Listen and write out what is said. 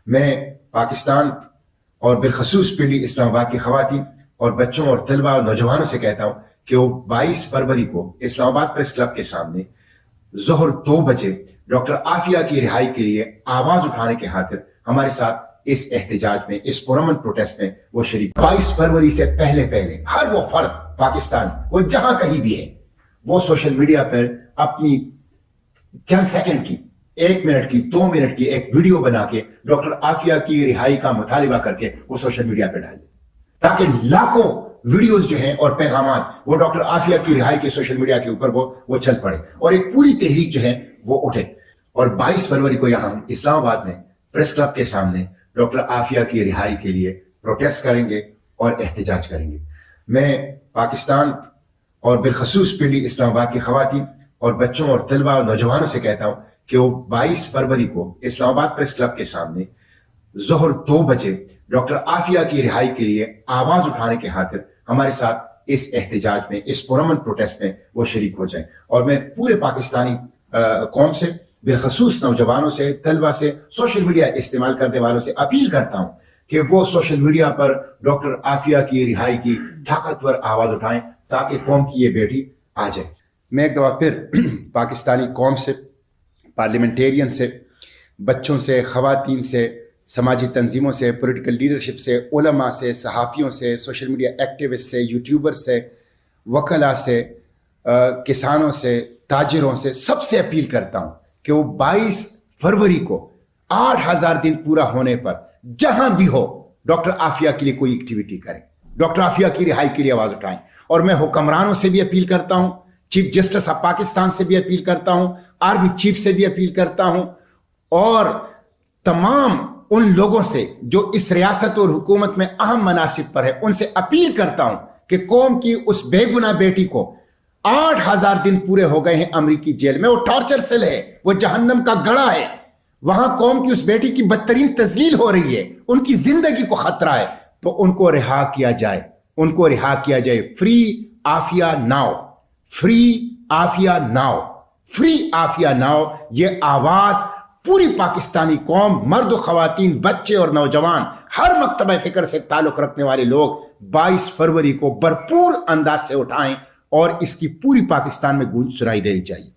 میں پاکستان اور بالخصوص پنڈی اسلام آباد کی خواتین اور بچوں اور طلباء اور نوجوانوں سے کہتا ہوں کہ وہ 22 فروری کو اسلام آباد پریس کلب کے سامنے ظہر 2 بجے ڈاکٹر عافیہ کی رہائی کے لیے آواز اٹھانے کے خاطر ہمارے ساتھ اس احتجاج میں، اس پرامن پروٹیسٹ میں وہ شریک۔ 22 فروری سے پہلے ہر وہ فرد پاکستانی، وہ جہاں کہیں بھی ہے، وہ سوشل میڈیا پر اپنی چند سیکنڈ کی، 1 منٹ کی، 2 منٹ کی ایک ویڈیو بنا کے ڈاکٹر عافیہ کی رہائی کا مطالبہ کر کے وہ سوشل میڈیا پہ ڈال دیں، تاکہ لاکھوں ویڈیوز جو ہیں اور پیغامات وہ ڈاکٹر عافیہ کی رہائی کے سوشل میڈیا کے اوپر وہ چل پڑے اور ایک پوری تحریک جو ہے وہ اٹھے۔ اور 22 فروری کو یہاں اسلام آباد میں پریس کلب کے سامنے ڈاکٹر عافیہ کی رہائی کے لیے پروٹیسٹ کریں گے اور احتجاج کریں گے۔ میں پاکستان اور بالخصوص پنڈی اسلام آباد کی خواتین اور بچوں اور طلباء اور نوجوانوں سے کہتا ہوں کہ وہ 22 فروری کو اسلام آباد پریس کلب کے سامنے ظہر 2 بجے ڈاکٹر عافیہ کی رہائی کے لیے آواز اٹھانے کے خاطر ہمارے ساتھ اس احتجاج میں، اس پرامن پروٹیسٹ میں وہ شریک ہو جائیں۔ اور میں پورے پاکستانی قوم سے، بالخصوص نوجوانوں سے، طلباء سے، سوشل میڈیا استعمال کرنے والوں سے اپیل کرتا ہوں کہ وہ سوشل میڈیا پر ڈاکٹر عافیہ کی رہائی کی طاقتور آواز اٹھائیں تاکہ قوم کی یہ بیٹی آ جائے۔ میں ایک دفعہ پھر پاکستانی قوم سے، پارلیمنٹیرین سے، بچوں سے، خواتین سے، سماجی تنظیموں سے، پولیٹیکل لیڈرشپ سے، علماء سے، صحافیوں سے، سوشل میڈیا ایکٹیوسٹ سے، یوٹیوبر سے، وکلاء سے، کسانوں سے، تاجروں سے، سب سے اپیل کرتا ہوں کہ وہ 22 فروری کو 8000 دن پورا ہونے پر جہاں بھی ہو ڈاکٹر عافیہ کے لیے کوئی ایکٹیویٹی کریں، ڈاکٹر عافیہ کی رہائی کے لیے آواز اٹھائیں۔ اور میں حکمرانوں سے بھی اپیل کرتا ہوں، چیف جسٹس آف پاکستان سے بھی اپیل کرتا ہوں، آرمی چیف سے بھی اپیل کرتا ہوں، اور تمام ان لوگوں سے جو اس ریاست اور حکومت میں اہم مناصب پر ہے، ان سے اپیل کرتا ہوں کہ قوم کی اس بے گناہ بیٹی کو 8000 دن پورے ہو گئے ہیں امریکی جیل میں، وہ ٹارچر سیل ہے، وہ جہنم کا گڑھا ہے، وہاں قوم کی اس بیٹی کی بدترین تذلیل ہو رہی ہے، ان کی زندگی کو خطرہ ہے، تو ان کو رہا کیا جائے، ان کو رہا کیا جائے۔ Free Aafia now, free Aafia now, free Aafia now, یہ آواز پوری پاکستانی قوم، مرد و خواتین، بچے اور نوجوان، ہر مکتبہ فکر سے تعلق رکھنے والے لوگ 22 فروری کو بھرپور انداز سے اٹھائیں اور اس کی پوری پاکستان میں گونج سنائی دینی چاہیے۔